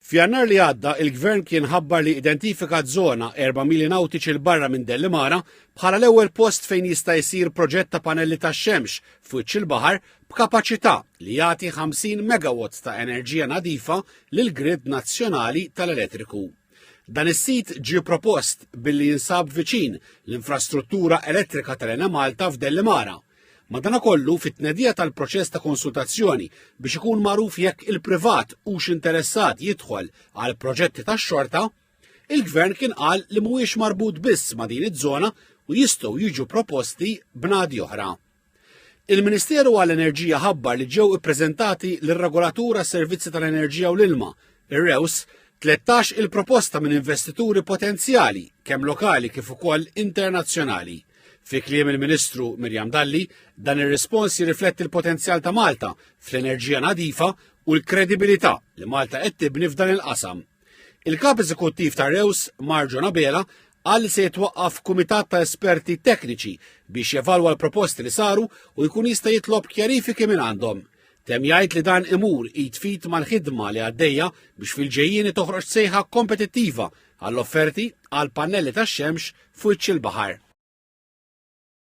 F'Jannar li għadda, il-Gvern kien ħabbar li identifika żona 4 mili nautiċi l barra minn Dellimara bħala l-ewwel post fejn jista' jsir proġett ta' panelli tax-xemx fuq il-baħar b'kapaċità li jagħti 50 megawatts ta' enerġija nadifa lil grid nazzjonali tal-elettriku. Dan is-sit ġie propost billi jinsab viċin l-infrastruttura elettrika tal-Enha Malta f'Dellimara. Madankollu fit-tnedija tal-proċess ta' konsultazzjoni biex ikun magħruf jekk il-privat hux interessat jidħol għal proġetti tax-xorta, il-Gvern kien qal li mhuwiex marbut biss ma' din iż-żona u jistgħu jiġu proposti b'nadi oħra. Il-Ministeru għall-Enerġija ħabbar li ġew ippreżentati lir-Regolatura Servizzi tal-Enerġija u l-Ilma, ir-REWS, 13 il-proposta minn investituri potenzjali, kemm lokali kif ukoll internazzjonali. Fi kliem il-Ministru Mirjam Dalli, dan ir-rispons jirrifletti l-potenzjal ta' Malta fl-enerġija nadifa u l-kredibilità li Malta qed tibni f'dan il-qasam. Il-Kap Eżekuttiv ta' REWS, Marjo Nabela, qal se jitwaqqaf kumitat ta' esperti tekniċi biex jevalwa l-proposti li saru u jkun jista' jitlob kjarifiki minn għandhom. Tem jgħid li dan imur jitfit mal-ħidma li għaddejja biex fil-ġejjieni toħroġ sejħa kompetittiva għall-offerti għall pannelli tax-xemx fuq il-baħar.